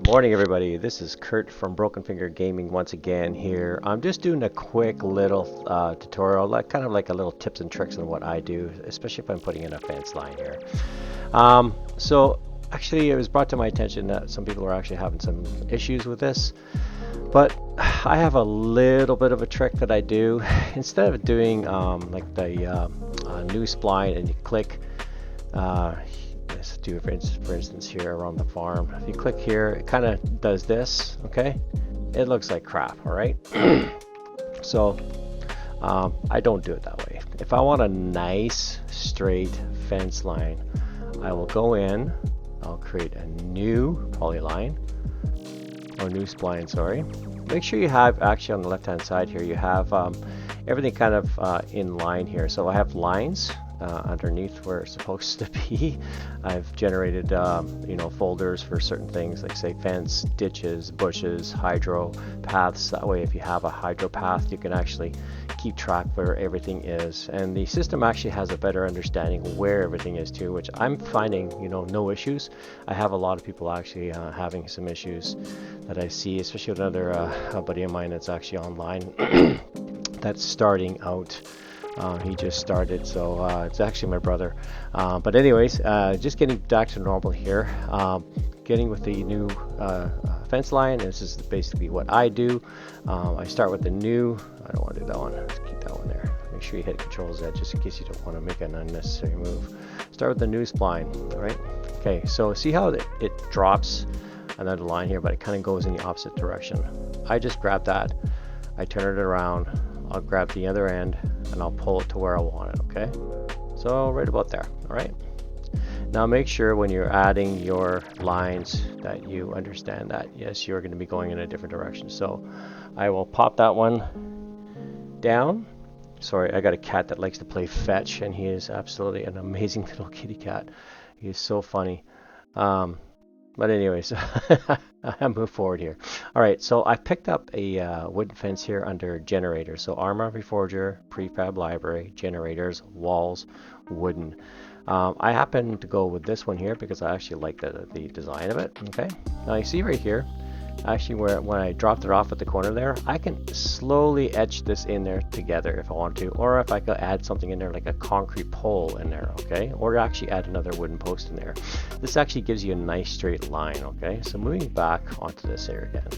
Morning everybody, this is Kurt from Broken Finger Gaming once again here. I'm just doing a quick little tutorial, kind of like a little tips and tricks on what I do, especially if I'm putting in a fence line here. So actually it was brought to my attention that some people are actually having some issues with this, but I have a little bit of a trick that I do. Instead of doing like the new spline and you click let's do it for instance here around the farm. If you click here, it kind of does this, okay? It looks like crap, all right? So I don't do it that way. If I want a nice straight fence line, I will go in, I'll create a new polyline, or new spline, sorry. Make sure you have, actually on the left hand side here, you have everything kind of in line here. So I have lines underneath where it's supposed to be. I've generated folders for certain things, like say fence, ditches, bushes, hydro paths. That way if you have a hydro path, you can actually keep track where everything is, and the system actually has a better understanding where everything is too, which I'm finding no issues. I have a lot of people actually having some issues that I see, especially with another a buddy of mine that's actually online that's starting out. He just started, so it's actually my brother. But anyways, just getting back to normal here. Getting with the new fence line. This is basically what I do. I start with the new. I don't want to do that one. Let's keep that one there. Make sure you hit Control Z just in case you don't want to make an unnecessary move. Start with the new spline. All right. Okay. So see how it drops another line here, but it kind of goes in the opposite direction. I just grab that. I turn it around. I'll grab the other end and I'll pull it to where I want it, okay? So right about there, all right? Now make sure when you're adding your lines that you understand that, yes, you're gonna be going in a different direction. So I will pop that one down. Sorry, I got a cat that likes to play fetch, and he is absolutely an amazing little kitty cat. He is so funny. But anyways, I move forward here. All right, so I picked up a wooden fence here under generators. So Arma Reforger, prefab library, generators, walls, wooden. I happen to go with this one here because I actually like the design of it. Okay, now you see right here, actually when I dropped it off at the corner there, I can slowly etch this in there together if I want to, or if I could add something in there like a concrete pole in there, okay, or actually add another wooden post in there. This actually gives you a nice straight line, okay? So moving back onto this here again.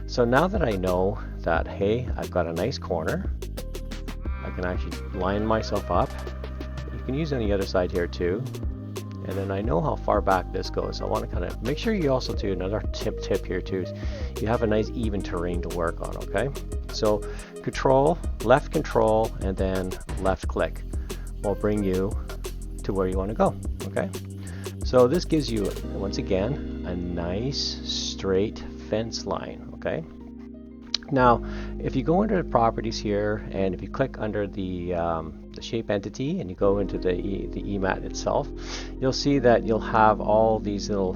So now that I know that, hey, I've got a nice corner, I can actually line myself up. You can use on the other side here too. And then I know how far back this goes. I want to kind of make sure you also do another tip here too. You have a nice even terrain to work on, okay? So left control, and then left click will bring you to where you want to go, okay? So this gives you, once again, a nice straight fence line, okay? Now, if you go under the properties here, and if you click under the shape entity and you go into the EMAT itself, you'll see that you'll have all these little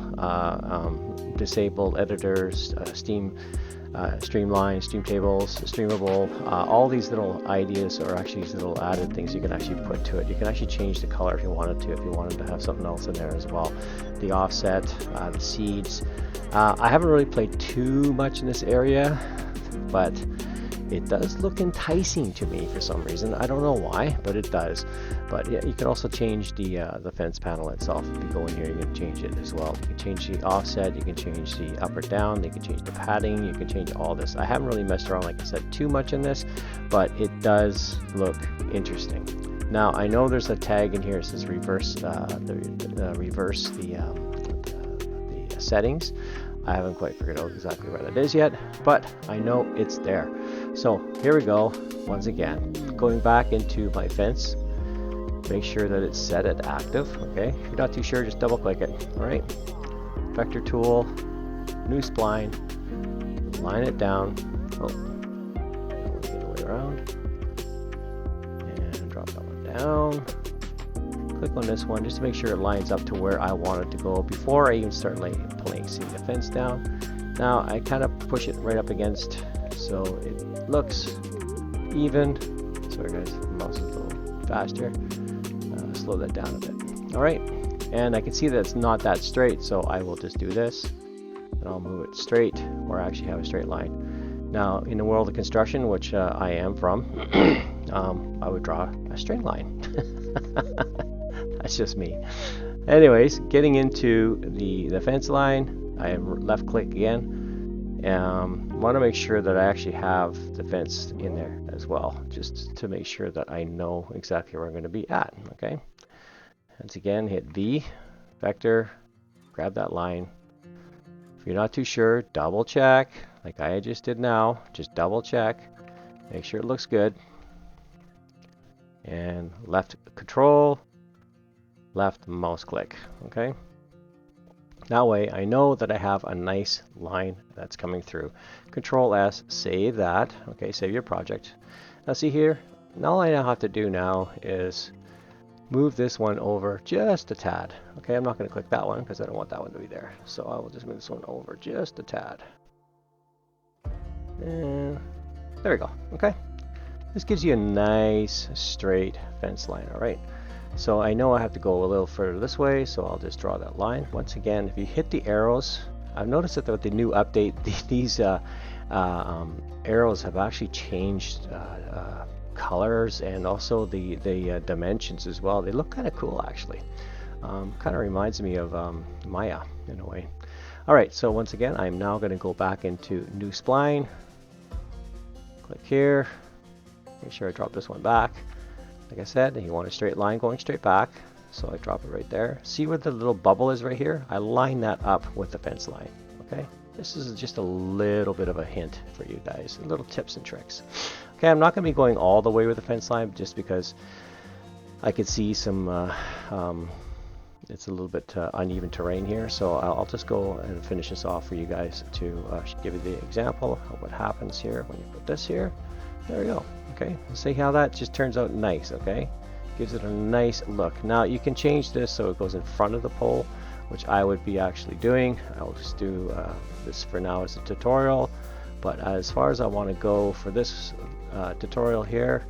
disabled editors, streamlines, stream tables, streamable, all these little ideas, or actually these little added things you can actually put to it. You can actually change the color if you wanted to, if you wanted to have something else in there as well. The offset, the seeds. I haven't really played too much in this area, but it does look enticing to me for some reason. I don't know why, but it does. But yeah, you can also change the fence panel itself. If you go in here, you can change it as well. You can change the offset, you can change the up or down, you can change the padding, you can change all this. I haven't really messed around, like I said, too much in this, but it does look interesting. Now I know there's a tag in here that says reverse the settings. I haven't quite figured out exactly where that is yet, but I know it's there. So here we go. Once again, going back into my fence, make sure that it's set at active. Okay, if you're not too sure, just double click it. All right, vector tool, new spline, line it down. Oh, get the way around, and drop that one down. Click on this one just to make sure it lines up to where I want it to go before I even start placing the fence down. Now I kind of push it right up against so it looks even. Sorry guys, the mouse is a little faster. Slow that down a bit. All right, and I can see that it's not that straight, so I will just do this. and I'll move it straight, or actually have a straight line. Now, in the world of construction, which I am from, I would draw a straight line. That's just me. Anyways, getting into the fence line, I left click again. Want to make sure that I actually have the fence in there as well, just to make sure that I know exactly where I'm going to be at. Okay. Once again, hit V, vector, grab that line. If you're not too sure, double check, like I just did now. Just double check, make sure it looks good. And left control, left mouse click. Okay. That way I know that I have a nice line that's coming through. Control S, save that. Okay, save your project. Now see here, all I now have to do now is move this one over just a tad. Okay, I'm not going to click that one because I don't want that one to be there. So I will just move this one over just a tad. And there we go. Okay, this gives you a nice straight fence line. All right. So I know I have to go a little further this way, so I'll just draw that line. Once again, if you hit the arrows, I've noticed that with the new update, these arrows have actually changed colors and also the dimensions as well. They look kind of cool, actually. Kind of reminds me of Maya in a way. All right, so once again, I'm now going to go back into new spline. Click here. Make sure I drop this one back. Like I said, you want a straight line going straight back, so I drop it right there. See where the little bubble is right here? I line that up with the fence line. Okay, this is just a little bit of a hint for you guys, little tips and tricks. Okay, I'm not going to be going all the way with the fence line just because I could see some it's a little bit uneven terrain here, so I'll just go and finish this off for you guys to give you the example of what happens here when you put this here. There we go. Okay, see how that just turns out nice. Okay, gives it a nice look. Now you can change this so it goes in front of the pole, which I would be actually doing. I'll just do this for now as a tutorial, but as far as I want to go for this tutorial here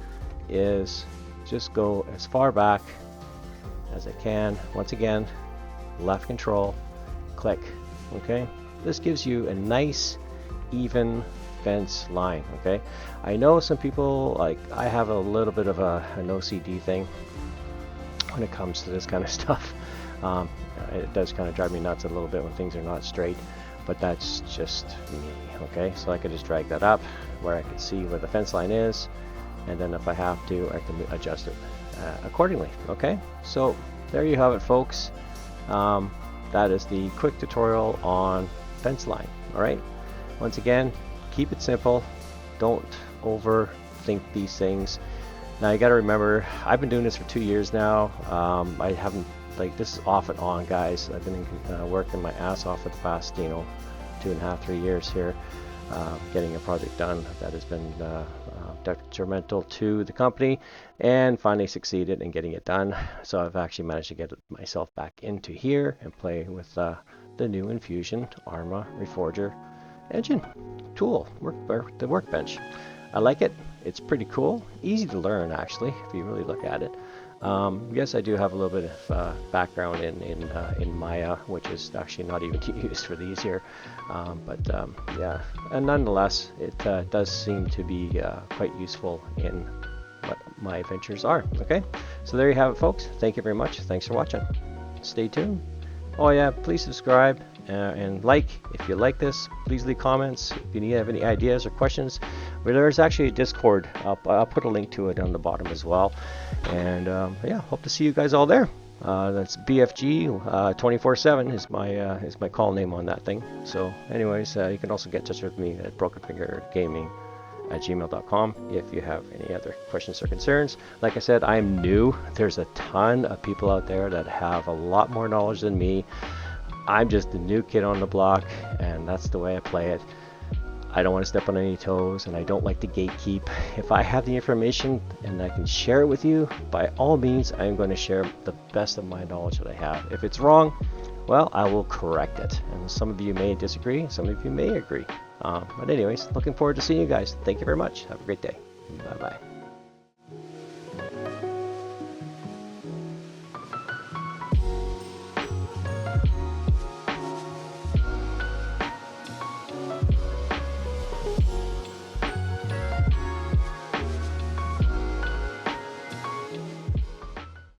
is just go as far back as I can. Once again, left control, click. Okay, this gives you a nice even fence line. Okay, I know some people, like I have a little bit of an OCD thing when it comes to this kind of stuff. It does kind of drive me nuts a little bit when things are not straight, but that's just me. Okay, so I could just drag that up where I can see where the fence line is, and then if I have to, I can adjust it accordingly. Okay, so there you have it, folks. That is the quick tutorial on fence line. All right, once again, keep it simple. Don't overthink these things. Now you got to remember, I've been doing this for 2 years now. I haven't, like, this is off and on, guys. I've been working my ass off for the past 2.5, 3 years here, getting a project done that has been detrimental to the company, and finally succeeded in getting it done. So I've actually managed to get myself back into here and play with the new Enfusion Arma Reforger engine tool, the workbench. I like it. It's pretty cool, easy to learn actually if you really look at it. Yes, I do have a little bit of background in Maya, which is actually not even used for these here, yeah, and nonetheless it does seem to be quite useful in what my adventures are. Okay, so there you have it, folks. Thank you very much. Thanks for watching. Stay tuned. Oh yeah, please subscribe and like if you like this. Please leave comments if you have any ideas or questions. But there's actually a Discord. I'll put a link to it on the bottom as well. And yeah, hope to see you guys all there. That's BFG 24/7 is my call name on that thing. So anyways, you can also get in touch with me at brokenfingergaming@gmail.com if you have any other questions or concerns. Like I said, I'm new. There's a ton of people out there that have a lot more knowledge than me. I'm just the new kid on the block, and that's the way I play it. I don't want to step on any toes, and I don't like to gatekeep. If I have the information and I can share it with you, by all means, I'm going to share the best of my knowledge that I have. If it's wrong, well, I will correct it. And some of you may disagree, some of you may agree. But anyways, looking forward to seeing you guys. Thank you very much. Have a great day. Bye-bye.